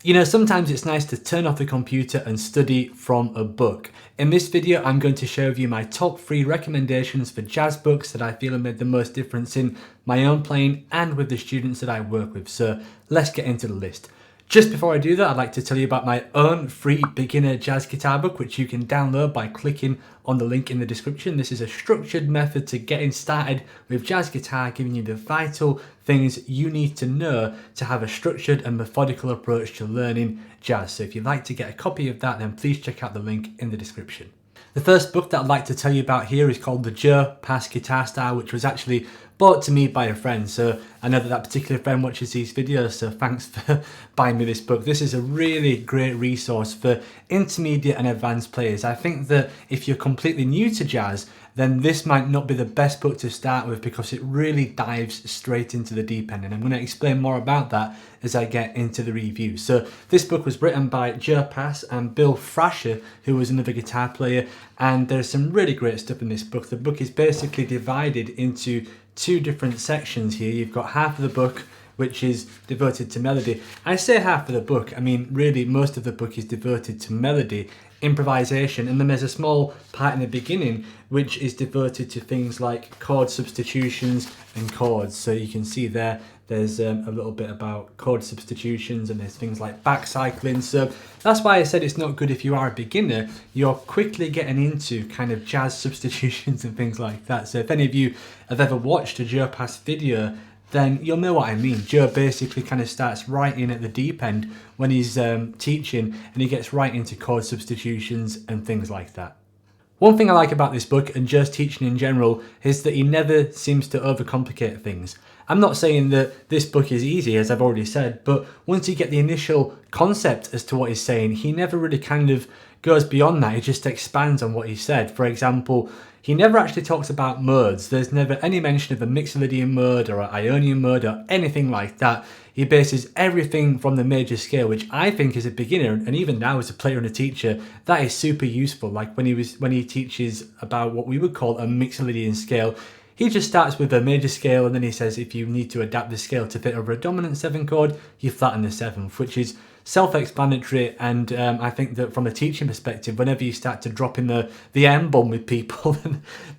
You know, sometimes it's nice to turn off the computer and study from a book. In this video, I'm going to share with you my top 3 recommendations for jazz books that I feel have made the most difference in my own playing and with the students that I work with. So let's get into the list. Just before I do that, I'd like to tell you about my own free beginner jazz guitar book, which you can download by clicking on the link in the description. This is a structured method to getting started with jazz guitar, giving you the vital things you need to know to have a structured and methodical approach to learning jazz. So if you'd like to get a copy of that, then please check out the link in the description. The first book that I'd like to tell you about here is called The Joe Pass Guitar Style, which was actually bought to me by a friend. So I know that particular friend watches these videos, so thanks for buying me this book. This is a really great resource for intermediate and advanced players. I think that if you're completely new to jazz, then this might not be the best book to start with because it really dives straight into the deep end. And I'm going to explain more about that as I get into the review. So this book was written by Joe Pass and Bill Thrasher, who was another guitar player. And there's some really great stuff in this book. The book is basically divided into 2 different sections here. You've got half of the book which is devoted to melody. I say half of the book, I mean really most of the book is devoted to melody, improvisation, and then there's a small part in the beginning which is devoted to things like chord substitutions and chords. So you can see there's a little bit about chord substitutions, and there's things like back cycling. So that's why I said it's not good if you are a beginner. You're quickly getting into kind of jazz substitutions and things like that. So if any of you have ever watched a Joe Pass video, then you'll know what I mean. Joe basically kind of starts right in at the deep end when he's teaching, and he gets right into chord substitutions and things like that. One thing I like about this book and Joe's teaching in general is that he never seems to overcomplicate things. I'm not saying that this book is easy, as I've already said, but once you get the initial concept as to what he's saying, he never really kind of goes beyond that. He just expands on what he said. For example, he never actually talks about modes. There's never any mention of a Mixolydian mode or an Ionian mode or anything like that. He bases everything from the major scale, which I think as a beginner, and even now as a player and a teacher, that is super useful. Like when he teaches about what we would call a Mixolydian scale, he just starts with a major scale, and then he says if you need to adapt the scale to fit over a dominant 7 chord, you flatten the 7th, which is self-explanatory. And I think that from a teaching perspective, whenever you start to drop in the M-bomb with people,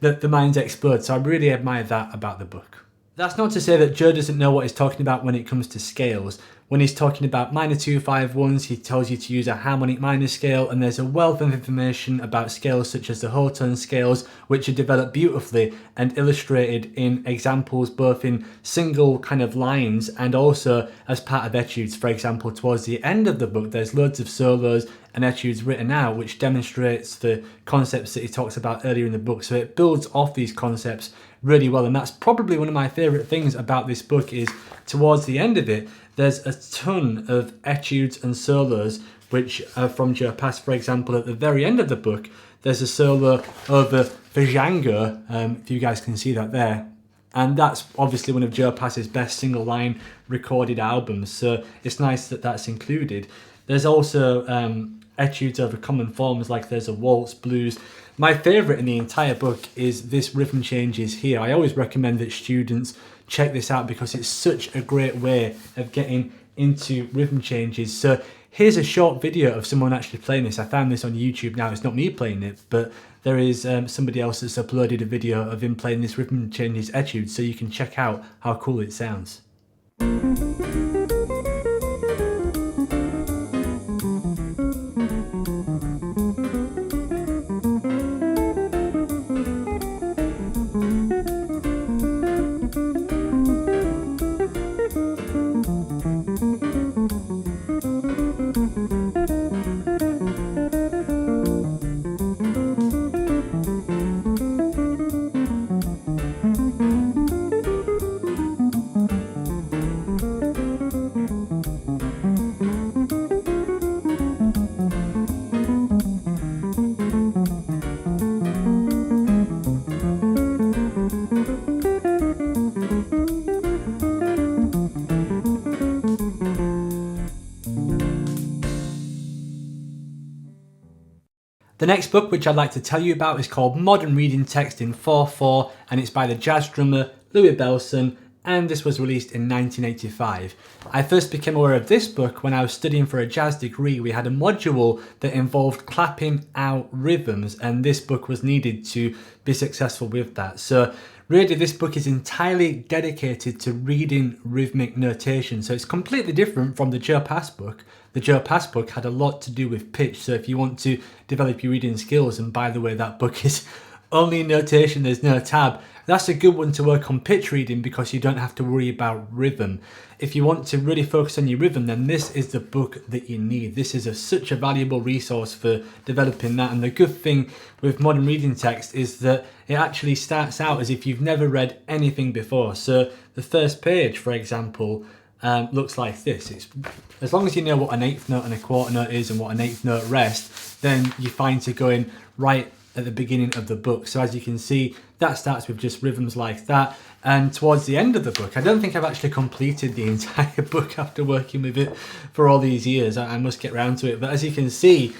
the minds explode. So I really admire that about the book. That's not to say that Joe doesn't know what he's talking about when it comes to scales. When he's talking about minor 2-5-1s, he tells you to use a harmonic minor scale, and there's a wealth of information about scales such as the whole tone scales, which are developed beautifully and illustrated in examples both in single kind of lines and also as part of etudes. For example, towards the end of the book, there's loads of solos and etudes written out, which demonstrates the concepts that he talks about earlier in the book. So it builds off these concepts really well, and that's probably one of my favorite things about this book is towards the end of it, there's a ton of etudes and solos which are from Joe Pass. For example, at the very end of the book, there's a solo over Django, if you guys can see that there. And that's obviously one of Joe Pass's best single line recorded albums, so it's nice that that's included. There's also etudes over common forms, like there's a waltz, blues. My favourite in the entire book is this rhythm changes here. I always recommend that students check this out because it's such a great way of getting into rhythm changes. So here's a short video of someone actually playing this. I found this on YouTube now. It's not me playing it, but there is somebody else that's uploaded a video of him playing this rhythm changes etude, so you can check out how cool it sounds. The next book which I'd like to tell you about is called Modern Reading Text in 4/4, and it's by the jazz drummer Louis Bellson and this was released in 1985. I first became aware of this book when I was studying for a jazz degree. We had a module that involved clapping out rhythms, and this book was needed to be successful with that. So really, this book is entirely dedicated to reading rhythmic notation. So it's completely different from the Joe Pass book. The Joe Pass book had a lot to do with pitch. So if you want to develop your reading skills, and by the way, that book is only notation, there's no tab, that's a good one to work on pitch reading because you don't have to worry about rhythm. If you want to really focus on your rhythm, then this is the book that you need. This is such a valuable resource for developing that. And the good thing with modern reading text is that it actually starts out as if you've never read anything before. So the first page, for example, looks like this. It's, as long as you know what an eighth note and a quarter note is and what an eighth note rest, then you're fine to go in right at the beginning of the book. So as you can see, that starts with just rhythms like that. And towards the end of the book, I don't think I've actually completed the entire book after working with it for all these years. I must get around to it. But as you can see,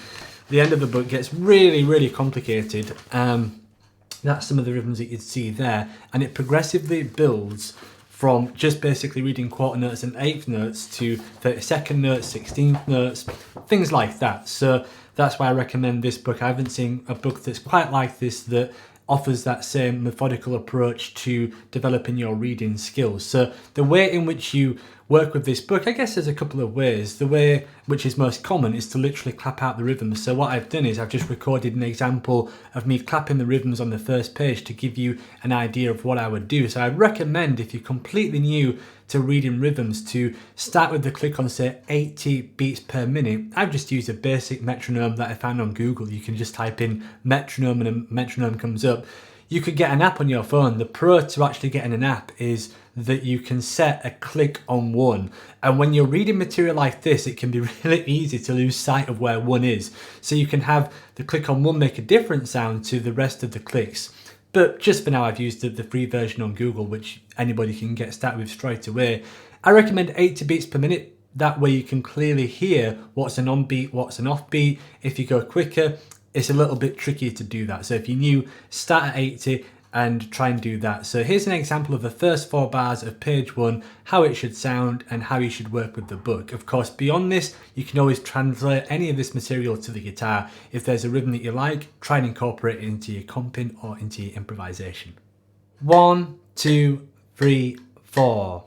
the end of the book gets really, really complicated. That's some of the rhythms that you'd see there. And it progressively builds from just basically reading quarter notes and eighth notes to 32nd notes, 16th notes, things like that. So that's why I recommend this book. I haven't seen a book that's quite like this that offers that same methodical approach to developing your reading skills. So the way in which you work with this book, I guess there's a couple of ways. The way which is most common is to literally clap out the rhythms. So what I've done is I've just recorded an example of me clapping the rhythms on the first page to give you an idea of what I would do. So I recommend, if you're completely new to reading rhythms, to start with the click on, say, 80 beats per minute. I've just used a basic metronome that I found on Google. You can just type in metronome and a metronome comes up. You could get an app on your phone. The pro to actually getting an app is that you can set a click on one. And when you're reading material like this, it can be really easy to lose sight of where one is. So you can have the click on one make a different sound to the rest of the clicks. But just for now, I've used the free version on Google, which anybody can get started with straight away. I recommend 80 beats per minute. That way you can clearly hear what's an on beat, what's an off beat. If you go quicker, it's a little bit trickier to do that. So if you're new, start at 80 and try and do that. So here's an example of the first 4 bars of page 1, how it should sound and how you should work with the book. Of course, beyond this, you can always translate any of this material to the guitar. If there's a rhythm that you like, try and incorporate it into your comping or into your improvisation. 1, 2, 3, 4.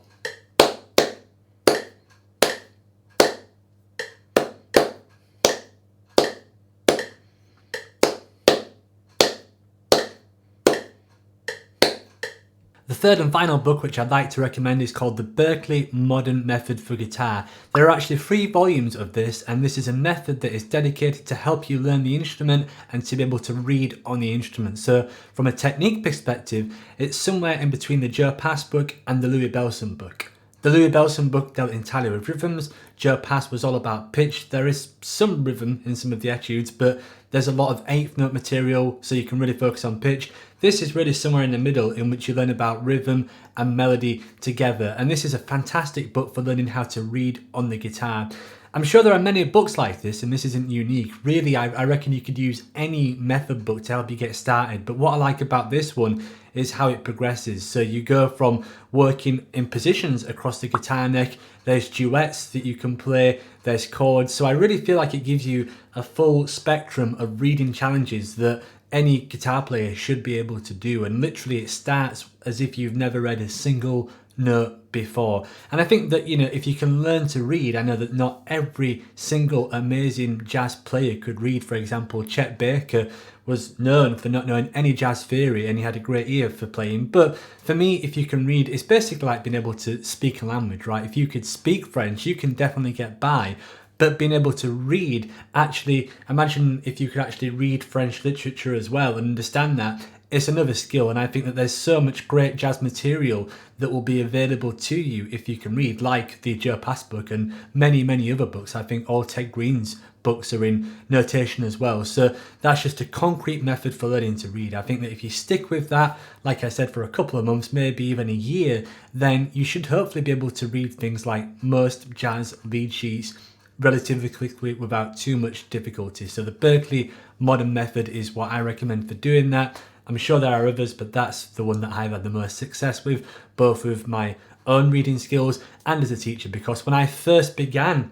The third and final book which I'd like to recommend is called the Berkeley Modern Method for Guitar. There are actually 3 volumes of this, and this is a method that is dedicated to help you learn the instrument and to be able to read on the instrument. So from a technique perspective, it's somewhere in between the Joe Pass book and the Louis Bellson book. The Louis Bellson book dealt entirely with rhythms. Joe Pass was all about pitch. There is some rhythm in some of the etudes, but there's a lot of 8th note material, so you can really focus on pitch. This is really somewhere in the middle, in which you learn about rhythm and melody together. And this is a fantastic book for learning how to read on the guitar. I'm sure there are many books like this, and this isn't unique. Really, I reckon you could use any method book to help you get started. But what I like about this one is how it progresses. So you go from working in positions across the guitar neck, there's duets that you can play, there's chords. So I really feel like it gives you a full spectrum of reading challenges that any guitar player should be able to do. And literally it starts as if you've never read a single note before. And I think that, you know, if you can learn to read, I know that not every single amazing jazz player could read. For example, Chet Baker was known for not knowing any jazz theory, and he had a great ear for playing. But for me, if you can read, it's basically like being able to speak a language, right? If you could speak French, you can definitely get by. But being able to read, actually, imagine if you could actually read French literature as well and understand that, it's another skill. And I think that there's so much great jazz material that will be available to you if you can read, like the Joe Pass book and many, many other books. I think all Ted Green's books are in notation as well. So that's just a concrete method for learning to read. I think that if you stick with that, like I said, for a couple of months, maybe even a year, then you should hopefully be able to read things like most jazz lead sheets relatively quickly without too much difficulty. So the Berkeley Modern Method is what I recommend for doing that. I'm sure there are others, but that's the one that I've had the most success with, both with my own reading skills and as a teacher, because when I first began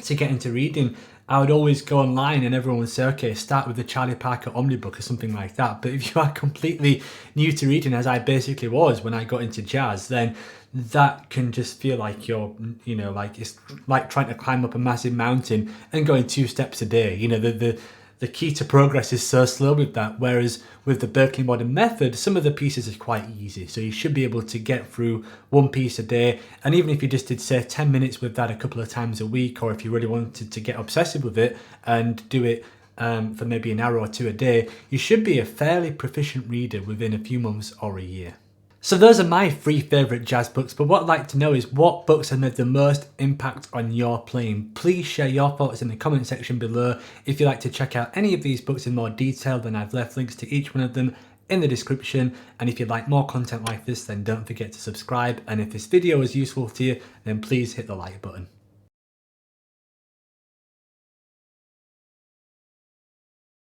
to get into reading, I would always go online and everyone would say, okay, start with the Charlie Parker Omnibook or something like that. But if you are completely new to reading, as I basically was when I got into jazz, then that can just feel like you're, you know, like it's like trying to climb up a massive mountain and going 2 steps a day. You know, the key to progress is so slow with that, whereas with the Berkeley modern method, some of the pieces are quite easy. So you should be able to get through 1 piece a day. And even if you just did, say, 10 minutes with that a couple of times a week, or if you really wanted to get obsessive with it and do it for maybe an hour or 2 a day, you should be a fairly proficient reader within a few months or a year. So those are my 3 favourite jazz books, but what I'd like to know is what books have made the most impact on your playing. Please share your thoughts in the comment section below. If you'd like to check out any of these books in more detail, then I've left links to each one of them in the description. And if you'd like more content like this, then don't forget to subscribe. And if this video was useful to you, then please hit the like button.